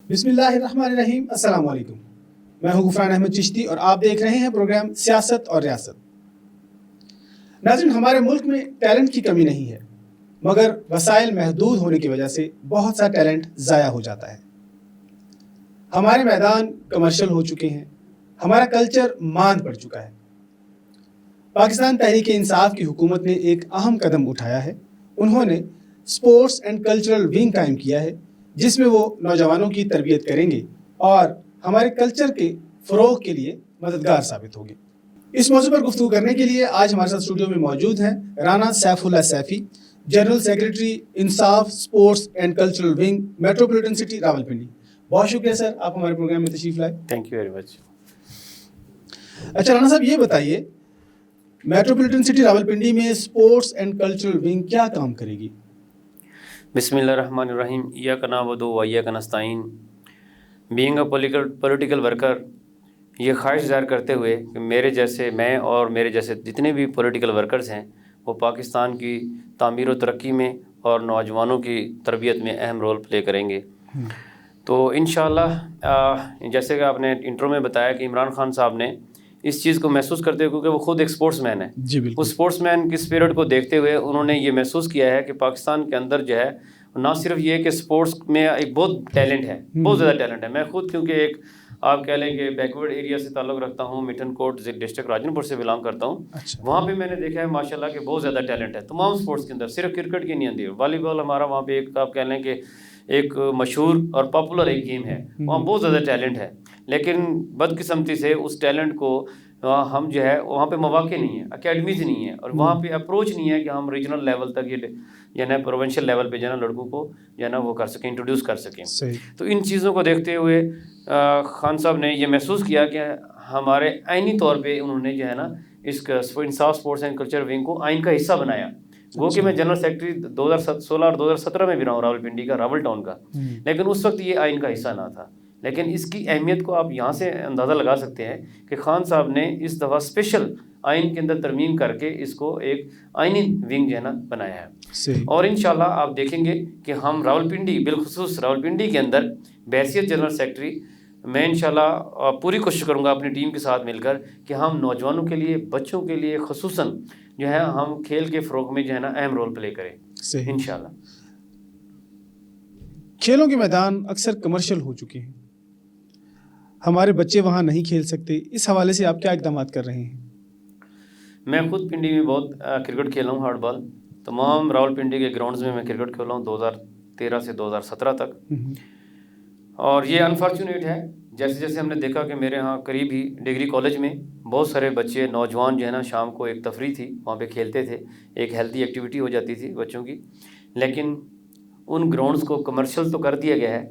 بسم اللہ الرحمن الرحیم. السلام علیکم. میں ہوں غفران احمد چشتی اور آپ دیکھ رہے ہیں پروگرام سیاست اور ریاست. ناظرین، ہمارے ملک میں ٹیلنٹ کی کمی نہیں ہے، مگر وسائل محدود ہونے کی وجہ سے بہت سا ٹیلنٹ ضائع ہو جاتا ہے. ہمارے میدان کمرشل ہو چکے ہیں، ہمارا کلچر ماند پڑ چکا ہے. پاکستان تحریک انصاف کی حکومت نے ایک اہم قدم اٹھایا ہے. انہوں نے اسپورٹس اینڈ کلچرل ونگ قائم کیا ہے، جس میں وہ نوجوانوں کی تربیت کریں گے اور ہمارے کلچر کے فروغ کے لیے مددگار ثابت ہوں گے. اس موضوع پر گفتگو کرنے کے لیے آج ہمارے ساتھ اسٹوڈیو میں موجود ہیں رانا سیف اللہ سیفی، جنرل سیکرٹری انصاف sports and cultural wing, metropolitan city Rawalpindi. بہت شکریہ سر، آپ ہمارے پروگرام میں تشریف لائے. Thank you very much. اچھا رانا صاحب، یہ بتائیے میٹروپولیٹن سٹی راولپنڈی میں اسپورٹس اینڈ کلچرل ونگ کیا کام کرے گی؟ بسم اللہ الرحمن الرحیم. ایاک نعبد و ایاک نستعین. بینگ اے پولیٹیکل ورکر، یہ خواہش ظاہر کرتے ہوئے کہ میں اور میرے جیسے جتنے بھی پولیٹیکل ورکرز ہیں وہ پاکستان کی تعمیر و ترقی میں اور نوجوانوں کی تربیت میں اہم رول پلے کریں گے. تو انشاءاللہ جیسے کہ آپ نے انٹرو میں بتایا کہ عمران خان صاحب نے اس چیز کو محسوس کرتے ہوئے، کیونکہ وہ خود ایک سپورٹس مین ہے، جی بالکل. اس سپورٹس مین کی اسپرٹ کو دیکھتے ہوئے انہوں نے یہ محسوس کیا ہے کہ پاکستان کے اندر جو ہے نہ صرف یہ کہ سپورٹس میں ایک بہت ٹیلنٹ ہے، بہت زیادہ ٹیلنٹ ہے. میں خود کیونکہ ایک آپ کہہ لیں کہ بیکورڈ ایریا سے تعلق رکھتا ہوں، مٹن کوٹ ڈسٹرکٹ راجن پور سے بلانگ کرتا ہوں. وہاں پہ میں نے دیکھا ہے ماشاءاللہ کہ بہت زیادہ ٹیلنٹ ہے تمام سپورٹس کے اندر، صرف کرکٹ کی نہیں آتی. والی بال ہمارا وہاں پہ ایک آپ کہہ لیں کہ ایک مشہور اور پاپولر ایک گیم ہے، وہاں بہت زیادہ ٹیلنٹ ہے. لیکن بدقسمتی سے اس ٹیلنٹ کو ہم جو ہے وہاں پہ مواقع نہیں ہے، اکیڈمیز نہیں ہے، اور وہاں پہ اپروچ نہیں ہے کہ ہم ریجنل لیول تک یہ یعنی پروونشل لیول پہ جو ہے نا لڑکوں کو جو ہے نا وہ کر سکیں، انٹروڈیوس کر سکیں. تو ان چیزوں کو دیکھتے ہوئے خان صاحب نے یہ محسوس کیا کہ ہمارے آئینی طور پہ انہوں نے جو ہے نا اس انصاف اسپورٹس اینڈ کلچر ونگ کو آئین کا حصہ بنایا. وہ کہ میں جنرل سیکرٹری 2016 اور 2017 میں بھی رہا ہوں راولپنڈی کا، راول ٹاؤن کا، لیکن اس وقت یہ آئین کا حصہ نہ تھا. لیکن اس کی اہمیت کو آپ یہاں سے اندازہ لگا سکتے ہیں کہ خان صاحب نے اس دفعہ اسپیشل آئین کے اندر ترمیم کر کے اس کو ایک آئینی ونگ جو ہے نا بنایا ہے. اور انشاءاللہ آپ دیکھیں گے کہ ہم راولپنڈی، بالخصوص راولپنڈی کے اندر بحیثیت جنرل سیکرٹری میں انشاءاللہ پوری کوشش کروں گا اپنی ٹیم کے ساتھ مل کر کہ ہم نوجوانوں کے لیے، بچوں کے لیے خصوصاً جو ہے ہم کھیل کے فروغ میں جو ہے نا اہم رول پلے کریں انشاءاللہ. کھیلوں کے میدان اکثر کمرشل ہو چکے ہیں، ہمارے بچے وہاں نہیں کھیل سکتے، اس حوالے سے آپ کیا اقدامات کر رہے ہیں؟ میں خود پنڈی میں بہت کرکٹ کھیلا ہوں، ہارڈ بال. تمام راولپنڈی کے گراؤنڈز میں کرکٹ کھیلا ہوں 2013 سے 2017 تک. اور یہ انفارچونیٹ ہے جیسے جیسے ہم نے دیکھا کہ میرے ہاں قریب ہی ڈگری کالج میں بہت سارے بچے نوجوان جو ہے نا شام کو ایک تفریح تھی وہاں پہ کھیلتے تھے، ایک ہیلتھی ایکٹیویٹی ہو جاتی تھی بچوں کی. لیکن ان گراؤنڈز کو کمرشل تو کر دیا گیا ہے،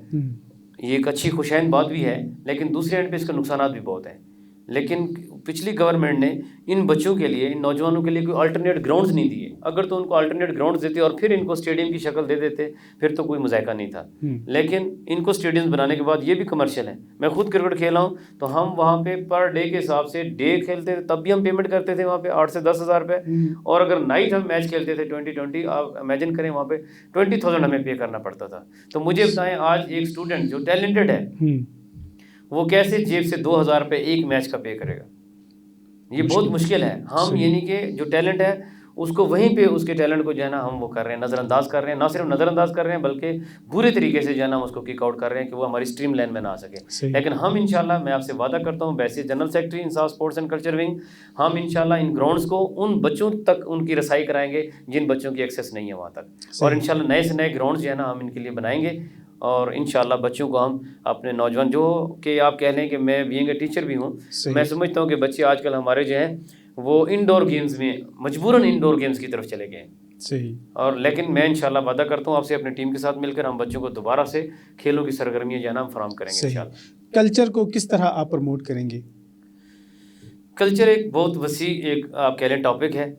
یہ ایک اچھی خوشائن بات بھی ہے، لیکن دوسرے اینڈ پہ اس کے نقصانات بھی بہت ہیں. لیکن پچھلی گورنمنٹ نے ان بچوں کے لیے، ان نوجوانوں کے لیے کوئی الٹرنیٹ گراؤنڈز نہیں دیے. اگر تو ان کو الٹرنیٹ گراؤنڈز دیتے اور پھر ان کو اسٹیڈیم کی شکل دے دیتے پھر تو کوئی مذائقہ نہیں تھا. لیکن ان کو اسٹیڈیمز بنانے کے بعد یہ بھی کمرشل ہیں. میں خود کرکٹ کھیلا ہوں تو ہم وہاں پہ پر ڈے کے حساب سے ڈے کھیلتے تھے، تب بھی ہم پیمنٹ کرتے تھے وہاں پہ 8 سے 10,000 روپے. اور اگر نائٹ ہم میچ کھیلتے تھے 2020، آپ امیجن کریں وہاں پہ 20,000 ہمیں پے کرنا پڑتا تھا. تو مجھے بتائیں آج ایک اسٹوڈنٹ جو ٹیلنٹڈ ہے وہ کیسے جیب سے 2,000 روپے ایک میچ کا پے کرے گا؟ یہ بہت مشکل ہے. ہم یعنی کہ جو ٹیلنٹ ہے اس کو وہیں پہ اس کے ٹیلنٹ کو جو ہے نا ہم وہ کر رہے ہیں، نظر انداز کر رہے ہیں. نہ صرف نظر انداز کر رہے ہیں بلکہ برے طریقے سے جو ہے نا اس کو کک آؤٹ کر رہے ہیں کہ وہ ہماری اسٹریم لائن میں نہ آ سکے. لیکن ہم انشاءاللہ، میں آپ سے وعدہ کرتا ہوں بیسک جنرل سیکرٹری انصاف اسپورٹس اینڈ کلچر ونگ، ہم انشاءاللہ ان گراؤنڈز کو ان بچوں تک ان کی رسائی کرائیں گے جن بچوں کی ایکسیس نہیں ہے وہاں تک. اور انشاءاللہ نئے سے نئے گراؤنڈز جو ہے نا ہم ان کے لیے بنائیں گے. اور انشاءاللہ بچوں کو ہم اپنے نوجوان، جو کہ آپ کہہ لیں کہ میں بینگ اے ٹیچر بھی ہوں، میں سمجھتا ہوں کہ بچے آج کل ہمارے جو ہیں وہ انڈور گیمز میں مجبوراً انڈور گیمز کی طرف چلے گئے ہیں. اور لیکن میں انشاءاللہ وعدہ کرتا ہوں آپ سے اپنی ٹیم کے ساتھ مل کر ہم بچوں کو دوبارہ سے کھیلوں کی سرگرمیاں جو ہے نا ہم فراہم کریں گے انشاءاللہ. کلچر کو کس طرح آپ پروموٹ کریں گے؟ کلچر ایک بہت وسیع ایک آپ کہہ لیں ٹاپک ہے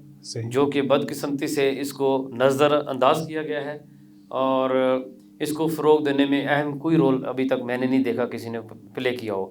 جو کہ بدقسمتی سے اس کو نظر انداز کیا گیا ہے، اور اس کو فروغ دینے میں اہم کوئی رول ابھی تک میں نے نہیں دیکھا کسی نے پلے کیا ہو.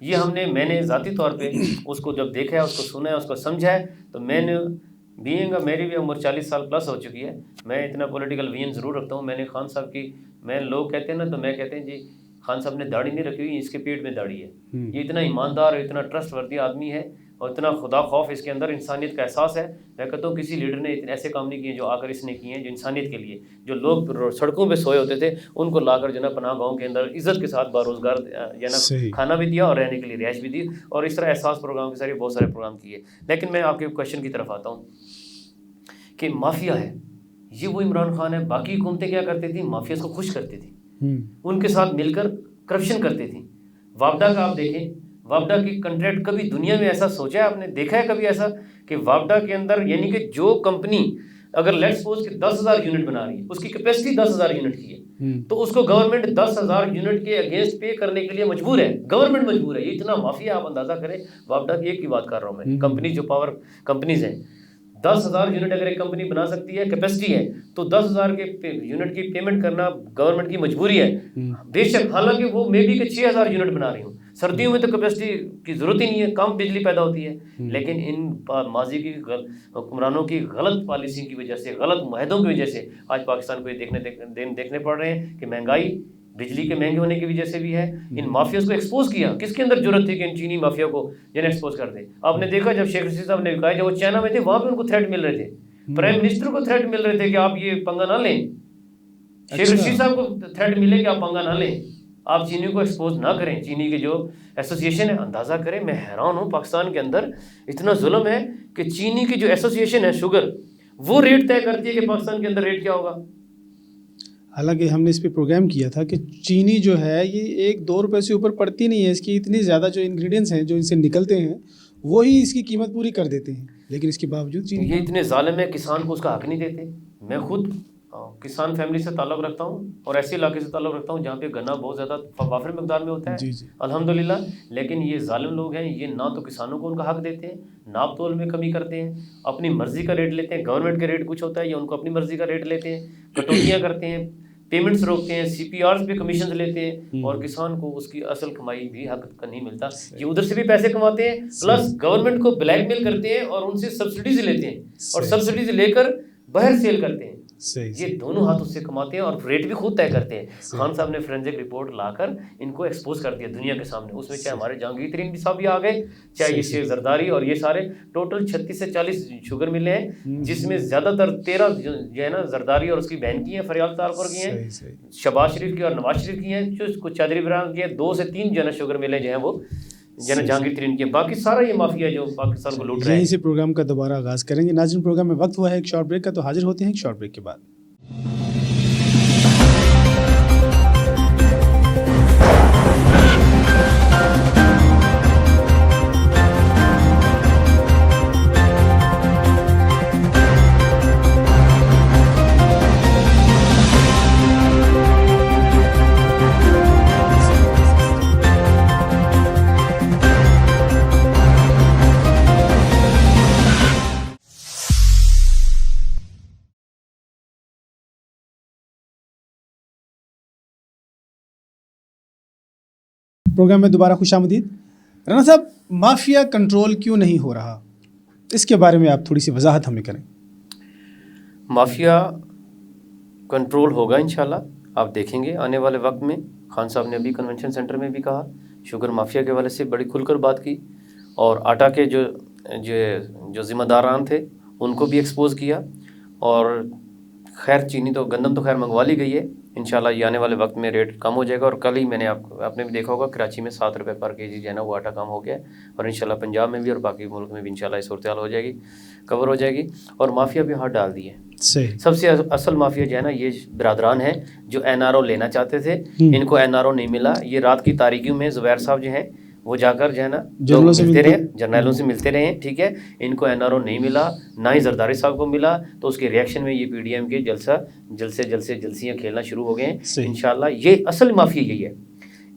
یہ میں نے ذاتی طور پہ اس کو جب دیکھا ہے، اس کو سنا ہے، اس کو سمجھا ہے، تو میں نے میری بھی عمر 40 سال پلس ہو چکی ہے، میں اتنا پولیٹیکل ویژن ضرور رکھتا ہوں. میں نے خان صاحب کی، لوگ کہتے ہیں نا، تو میں کہتے ہیں جی خان صاحب نے داڑھی نہیں رکھی ہوئی، اس کے پیٹ میں داڑھی ہے. یہ اتنا ایماندار اور اتنا ٹرسٹ وردی آدمی ہے، اور اتنا خدا خوف اس کے اندر، انسانیت کا احساس ہے. میں کہتا ہوں کسی لیڈر نے اتنے ایسے کام نہیں کیے جو آ کر اس نے کیے ہیں، جو انسانیت کے لیے، جو لوگ سڑکوں پہ سوئے ہوتے تھے ان کو لا کر جو نا پناہ گاؤں کے اندر عزت کے ساتھ باروزگار کھانا بھی دیا اور رہنے کے لیے رہائش بھی دی، اور اس طرح احساس پروگرام کے ذریعے بہت سارے پروگرام کیے. لیکن میں آپ کے کویشچن کی طرف آتا ہوں کہ مافیا ہے، یہ وہ عمران خان ہے. باقی حکومتیں کیا کرتی تھیں؟ مافیاز کو خوش کرتی تھیں، ان کے ساتھ مل کر کرپشن کرتی تھیں. وابڈا کا آپ دیکھیں، وابڈا کی کنٹریکٹ کبھی دنیا میں ایسا سوچا ہے آپ نے؟ دیکھا ہے کبھی ایسا کہ وابڈا کے اندر، یعنی کہ جو کمپنی اگر لیٹ سپوز کہ 10,000 یونٹ بنا رہی ہے، اس کی کیپیسٹی 10,000 یونٹ کی ہے، تو اس کو گورنمنٹ 10,000 یونٹ کے اگینسٹ پے کرنے کے لیے مجبور ہے، گورنمنٹ مجبور ہے. یہ اتنا مافیا، آپ اندازہ کریں. وابڈا کی ایک کی بات کر رہا ہوں میں، کمپنی جو پاور کمپنیز ہیں، 10,000 یونٹ اگر ایک کمپنی بنا سکتی ہے، کیپیسٹی ہے، تو 10,000 کے یونٹ کی پیمنٹ کرنا گورنمنٹ کی مجبوری ہے. بے شک، حالانکہ وہ میں بھی کہ 6,000 یونٹ بنا رہی ہوں، سردیوں میں تو کیپیسٹی کی ضرورت ہی نہیں ہے، کم بجلی پیدا ہوتی ہے. لیکن ان ماضی کی حکمرانوں کی غلط پالیسی کی وجہ سے، غلط معاہدوں کی وجہ سے آج پاکستان کو یہ دیکھنے پڑ رہے ہیں کہ مہنگائی، بجلی کے مہنگے ہونے کی وجہ سے بھی ہے. ان مافیاز کو ایکسپوز کیا، کس کے اندر جرت تھی کہ ان چینی مافیا کو ایکسپوز کر دے؟ آپ نے دیکھا جب شیخ رشید صاحب نے کہا، جب وہ چائنا میں تھے وہاں پہ ان کو تھریٹ مل رہے تھے، پرائم منسٹر کو تھریٹ مل رہے تھے کہ آپ یہ پنگا نہ لیں. شیخ رشید صاحب کو تھریٹ ملے کہ آپ پنگا نہ لیں، آپ چینی کو ایکسپوز نہ کریں. چینی کے جو ایسوسیشن ہے، اندازہ کریں، میں حیران ہوں پاکستان کے اندر اتنا ظلم ہے کہ چینی کی جو ایسوسیشن ہے شوگر، وہ ریٹ طے کرتی ہے کہ پاکستان کے اندر ریٹ کیا ہوگا. حالانکہ ہم نے اس پہ پروگرام کیا تھا کہ چینی جو ہے یہ 1-2 روپے سے اوپر پڑتی نہیں ہے، اس کی اتنی زیادہ جو انگریڈینٹس ہیں جو ان سے نکلتے ہیں وہی اس کی قیمت پوری کر دیتے ہیں، لیکن اس کے باوجود چینی یہ اتنے ظالم ہے، کسان کو اس کا حق نہیں دیتے. میں خود کسان فیملی سے تعلق رکھتا ہوں اور ایسے علاقے سے تعلق رکھتا ہوں جہاں پہ گنا بہت زیادہ وافر مقدار میں ہوتا ہے، الحمدللہ. لیکن یہ ظالم لوگ ہیں، یہ نہ تو کسانوں کو ان کا حق دیتے ہیں، ناپ تول میں کمی کرتے ہیں، اپنی مرضی کا ریٹ لیتے ہیں. گورنمنٹ کا ریٹ کچھ ہوتا ہے یا ان کو اپنی مرضی کا ریٹ لیتے ہیں، کٹوتیاں کرتے ہیں، پیمنٹس روکتے ہیں، سی پی آرز پہ کمیشنز لیتے ہیں، اور کسان کو اس کی اصل کمائی بھی حق کا نہیں ملتا. یہ ادھر سے بھی پیسے کماتے ہیں، پلس گورنمنٹ کو بلیک میل کرتے ہیں اور ان سے سبسڈیز لیتے ہیں، اور سبسڈیز لے کر باہر سیل کرتے ہیں. یہ دونوں ہاتھ اس سے کماتے ہیں اور ریٹ بھی خود طے کرتے ہیں. خان صاحب نے فورینزک رپورٹ لا کر ان کو ایکسپوز کر دیا دنیا کے سامنے. اس میں چاہے ہمارے جہانگیر ترین صاحب بھی آ گئے، چاہے یہ شیخ زرداری، اور یہ سارے ٹوٹل 36 سے 40 شوگر ملیں ہیں، جس میں زیادہ تر 13 جو ہے نا زرداری اور اس کی بہن کی ہیں، فریال تالپور کی ہیں، شہباز شریف کی اور نواز شریف کی ہیں، جو کچھ چودھری بران کی ہیں. 2 سے 3 جو ہے نا شوگر ملیں جو ہیں وہ جہانگیر ترین کے. باقی سارا یہ مافیا جو پاکستان کو لوٹ رہا ہے. یہیں سے پروگرام کا دوبارہ آغاز کریں گے. ناظرین، پروگرام میں وقت ہوا ہے ایک شارٹ بریک کا، تو حاضر ہوتے ہیں ایک شارٹ بریک کے بعد. پروگرام میں دوبارہ خوش آمدید. رانا صاحب، مافیا کنٹرول کیوں نہیں ہو رہا، اس کے بارے میں آپ تھوڑی سی وضاحت ہمیں کریں. مافیا کنٹرول ہوگا انشاءاللہ، آپ دیکھیں گے آنے والے وقت میں. خان صاحب نے ابھی کنونشن سینٹر میں بھی کہا، شوگر مافیا کے والے سے بڑی کھل کر بات کی، اور آٹا کے جو ذمہ داران تھے ان کو بھی ایکسپوز کیا. اور خیر چینی تو، گندم تو خیر منگوا لی گئی ہے، انشاءاللہ یہ آنے والے وقت میں ریٹ کم ہو جائے گا. اور کل ہی میں نے آپ نے بھی دیکھا ہوگا کراچی میں 7 روپے پر کیجی جو ہے نا وہ آٹا کم ہو گیا ہے، اور انشاءاللہ پنجاب میں بھی اور باقی ملک میں بھی انشاءاللہ یہ صورتحال ہو جائے گی، کور ہو جائے گی. اور مافیا بھی ہاتھ ڈال دی ہے. سب سے اصل مافیا جو ہے نا یہ برادران ہیں جو این آر او لینا چاہتے تھے، ان کو این آر او نہیں ملا. یہ رات کی تاریکیوں میں زبیر صاحب جو ہیں وہ جا کر جو ہے نا جرنیلوں سے ملتے رہے، ٹھیک ہے. ان کو این آر او نہیں ملا، نہ ہی زرداری صاحب کو ملا، تو اس کے ریئیکشن میں یہ پی ڈی ایم کے جلسیاں کھیلنا شروع ہو گئے ہیں. انشاءاللہ یہ اصل مافیا یہی ہے.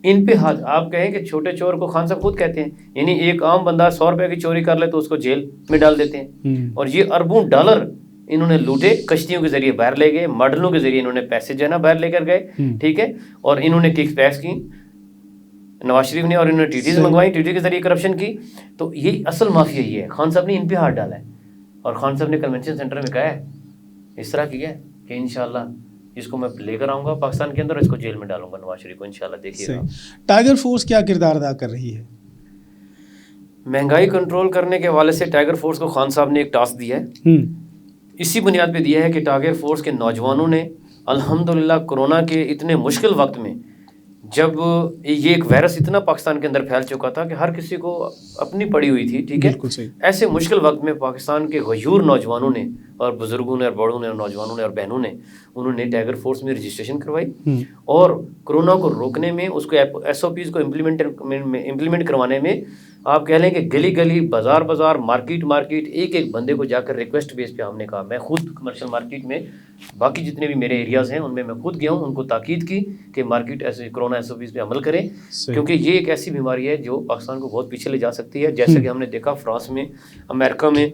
ان پہ آپ کہیں کہ چھوٹے چور کو خان صاحب خود کہتے ہیں، یعنی ایک عام بندہ 100 روپے کی چوری کر لے تو اس کو جیل میں ڈال دیتے ہیں. اور یہ اربوں ڈالر انہوں نے لوٹے، کشتیوں کے ذریعے باہر لے گئے، ماڈلوں کے ذریعے انہوں نے پیسے جو ہے نا باہر لے کر گئے، ٹھیک ہے. اور انہوں نے کک پیس کی نواز شریف نے اور انہوں نے ٹیٹیز منگوائی, ٹیٹی کے ذریعے کرپشن کی. تو یہ اصل مافیا یہ ہے. خان صاحب نے ان پہ ہاتھ ڈالا ہے, اور خان صاحب نے کنونشن سینٹر میں کہا ہے, اس طرح کیا ہے کہ انشاءاللہ اس کو میں لے کر آؤں گا پاکستان کے اندر, اس کو جیل میں ڈالوں گا نواز شریف کو, انشاءاللہ دیکھیے گا. ٹائیگر فورس کیا کردار ادا کر رہی ہے؟ مہنگائی کنٹرول کرنے کے حوالے سے ٹائیگر فورس کو خان صاحب نے ایک ٹاسک دیا ہے. اسی بنیاد پہ دیا ہے کہ ٹائیگر فورس کے نوجوانوں نے الحمدللہ کرونا کے اتنے مشکل وقت میں, جب یہ ایک وائرس اتنا پاکستان کے اندر پھیل چکا تھا کہ ہر کسی کو اپنی پڑی ہوئی تھی, ٹھیک ہے, ایسے مشکل وقت میں پاکستان کے غیور نوجوانوں نے اور بزرگوں نے اور بڑوں نے اور نوجوانوں نے اور بہنوں نے, انہوں نے ٹائیگر فورس میں رجسٹریشن کروائی, اور کرونا کو روکنے میں, اس کو ایس او پیز کو امپلیمنٹ کروانے میں آپ کہہ لیں کہ گلی گلی, بازار بازار, مارکیٹ ایک ایک بندے کو جا کر ریکویسٹ بیس پہ ہم نے کہا. میں خود کمرشل مارکیٹ میں, باقی جتنے بھی میرے ایریاز ہیں ان میں خود گیا ہوں, ان کو تاکید کی کہ مارکیٹ ایسے کرونا ایس او پیز پہ عمل کریں, کیونکہ یہ ایک ایسی بیماری ہے جو پاکستان کو بہت پیچھے لے جا سکتی ہے. جیسے کہ ہم نے دیکھا فرانس میں, امریکہ میں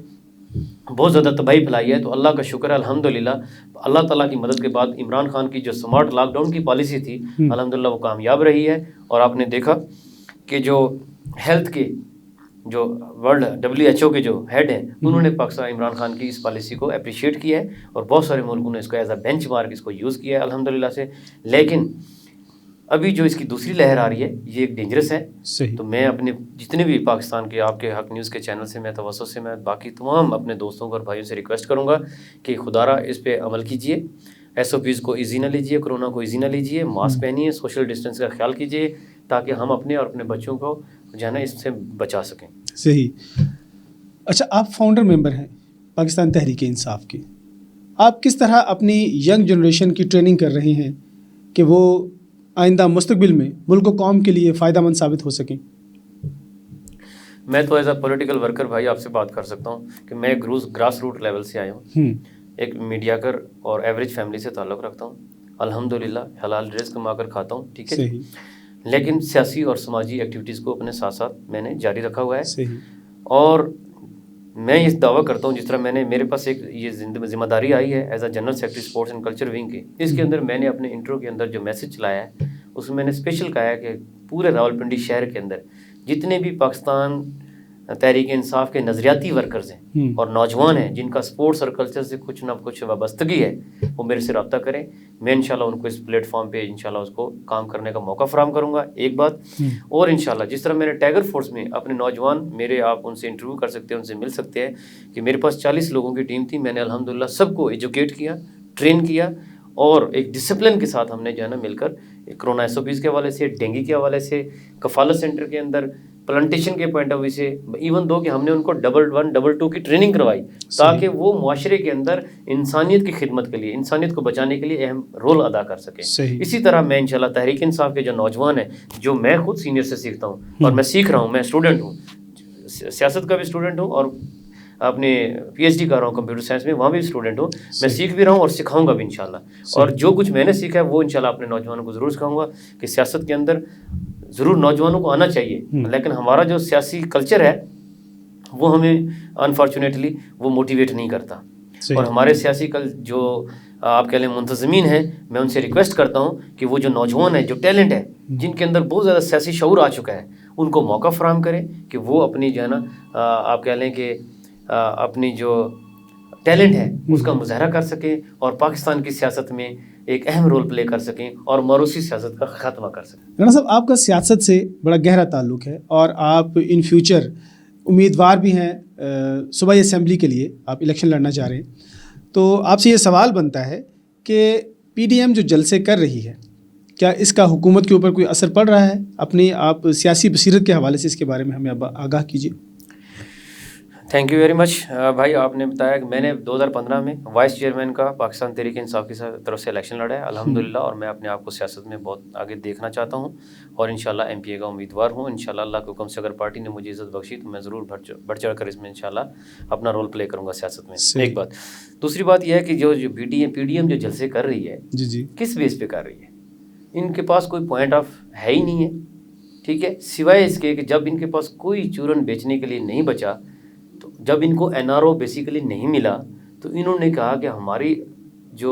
بہت زیادہ تباہی پھیلائی ہے. تو اللہ کا شکر ہے الحمدللہ, اللہ تعالیٰ کی مدد کے بعد عمران خان کی جو سمارٹ لاک ڈاؤن کی پالیسی تھی الحمدللہ وہ کامیاب رہی ہے. اور آپ نے دیکھا کہ جو ہیلتھ کے جو ورلڈ WHO کے جو ہیڈ ہیں, انہوں نے پاکستان عمران خان کی اس پالیسی کو اپریشیٹ کیا ہے, اور بہت سارے ملکوں نے اس کو ایز اے بینچ مارک اس کو یوز کیا ہے الحمدللہ سے. لیکن ابھی جو اس کی دوسری لہر آ رہی ہے یہ ایک ڈینجرس ہے. تو میں اپنے جتنے بھی پاکستان کے آپ کے حق نیوز کے چینل سے, میں توسط سے, میں باقی تمام اپنے دوستوں کو اور بھائیوں سے ریکویسٹ کروں گا کہ خدا را اس پہ عمل کیجیے, ایس او پیز کو ایزی نہ لیجیے, کرونا کو ایزی نہ لیجیے, ماسک پہنیے, سوشل ڈسٹینس کا خیال کیجیے, تاکہ ہم اپنے اور اپنے بچوں کو جو ہے نا اس سے بچا سکیں. صحیح. اچھا, آپ فاؤنڈر ممبر ہیں پاکستان تحریک انصاف کے. آپ کس طرح اپنی ینگ جنریشن کی ٹریننگ کر رہے ہیں کہ وہ آئندہ مستقبل میں ملک و قوم کے لیے فائدہ مند ثابت ہو سکیں؟ میں تو ایز اے پولیٹیکل ورکر بھائی آپ سے بات کر سکتا ہوں کہ میں گراس روٹ لیول سے آیا ہوں, ایک میڈیا کر اور ایوریج فیملی سے تعلق رکھتا ہوں, الحمدللہ حلال رزق کما کر کھاتا ہوں, ٹھیک ہے, لیکن سیاسی اور سماجی ایکٹیویٹیز کو اپنے ساتھ ساتھ میں نے جاری رکھا ہوا ہے. اور میں یہ دعویٰ کرتا ہوں, جس طرح میں نے, میرے پاس ایک یہ ذمہ داری آئی ہے as a general secretary sports and culture wing کی, اس کے اندر میں نے اپنے انٹرو کے اندر جو میسج چلایا ہے اس میں میں نے اسپیشل کہا ہے کہ پورے راولپنڈی شہر کے اندر جتنے بھی پاکستان تحریک انصاف کے نظریاتی ورکرز ہیں اور نوجوان ہیں جن کا سپورٹس اور کلچر سے کچھ نہ کچھ وابستگی ہے, وہ میرے سے رابطہ کریں. میں انشاءاللہ ان کو اس پلیٹ فارم پہ انشاءاللہ اس کو کام کرنے کا موقع فراہم کروں گا, ایک بات. اور انشاءاللہ جس طرح میں نے ٹائیگر فورس میں اپنے نوجوان میرے, آپ ان سے انٹرویو کر سکتے ہیں, ان سے مل سکتے ہیں, کہ میرے پاس 40 لوگوں کی ٹیم تھی. میں نے الحمدللہ سب کو ایجوکیٹ کیا, ٹرین کیا, اور ایک ڈسپلن کے ساتھ ہم نے جو ہے نا مل کر کرونا ایس او پیز کے حوالے سے, ڈینگی کے حوالے سے, کفالت سینٹر کے اندر, پلانٹیشن کے پوائنٹ آف ویو سے, ایون دو کہ ہم نے ان کو 1-1 2 کی ٹریننگ کروائی تاکہ وہ معاشرے کے اندر انسانیت کی خدمت کے لیے, انسانیت کو بچانے کے لیے اہم رول ادا کر سکیں. اسی طرح میں انشاءاللہ تحریک انصاف کے جو نوجوان ہیں, جو میں خود سینئر سے سیکھتا ہوں اور میں سیکھ رہا ہوں, میں اسٹوڈنٹ ہوں, سیاست کا بھی اسٹوڈنٹ ہوں, اور اپنے PhD کر رہا ہوں کمپیوٹر سائنس میں, وہاں بھی اسٹوڈنٹ ہوں. میں سیکھ بھی رہا ہوں اور سکھاؤں گا بھی انشاءاللہ. اور جو کچھ میں نے سیکھا ہے وہ انشاءاللہ اپنے نوجوانوں کو ضرور سکھاؤں گا کہ سیاست کے اندر ضرور نوجوانوں کو آنا چاہیے, لیکن ہمارا جو سیاسی کلچر ہے وہ ہمیں انفارچونیٹلی وہ موٹیویٹ نہیں کرتا. اور ہمارے سیاسی جو آپ کہہ لیں منتظمین ہیں, میں ان سے ریکویسٹ کرتا ہوں کہ وہ جو نوجوان ہیں, جو ٹیلنٹ ہے, جن کے اندر بہت زیادہ سیاسی شعور آ چکا ہے, ان کو موقع فراہم کریں کہ وہ اپنی جو ہے نا آپ کہہ لیں کہ اپنی جو ٹیلنٹ ہے اس کا مظاہرہ کر سکیں اور پاکستان کی سیاست میں ایک اہم رول پلے کر سکیں اور موروثی سیاست کا خاتمہ کر سکیں. رانا صاحب, آپ کا سیاست سے بڑا گہرا تعلق ہے اور آپ ان فیوچر امیدوار بھی ہیں صوبائی اسمبلی کے لیے, آپ الیکشن لڑنا چاہ رہے ہیں. تو آپ سے یہ سوال بنتا ہے کہ PDM جو جلسے کر رہی ہے, کیا اس کا حکومت کے اوپر کوئی اثر پڑ رہا ہے؟ اپنی آپ سیاسی بصیرت کے حوالے سے اس کے بارے میں ہمیں آگاہ کیجیے. تھینک یو ویری مچ بھائی. آپ نے بتایا کہ میں نے 2015 میں وائس چیئرمین کا پاکستان تحریک انصاف کی طرف سے الیکشن لڑا ہے الحمدللہ, اور میں اپنے آپ کو سیاست میں بہت آگے دیکھنا چاہتا ہوں اور انشاءاللہ MPA کا امیدوار ہوں. انشاءاللہ اللہ کے حکم سے اگر پارٹی نے مجھے عزت بخشی تو میں ضرور بڑھ چڑھ کر اس میں انشاءاللہ اپنا رول پلے کروں گا سیاست میں. ایک بات. دوسری بات یہ ہے کہ جو PDM جو جلسے کر رہی ہے, کس بیس پہ کر رہی ہے؟ ان کے پاس کوئی پوائنٹ آف ہے ہی نہیں ہے, ٹھیک ہے, سوائے اس کے کہ جب ان کے پاس کوئی چورن بیچنے کے لیے نہیں بچا, تو جب ان کو NRO بیسیکلی نہیں ملا, تو انہوں نے کہا کہ ہماری جو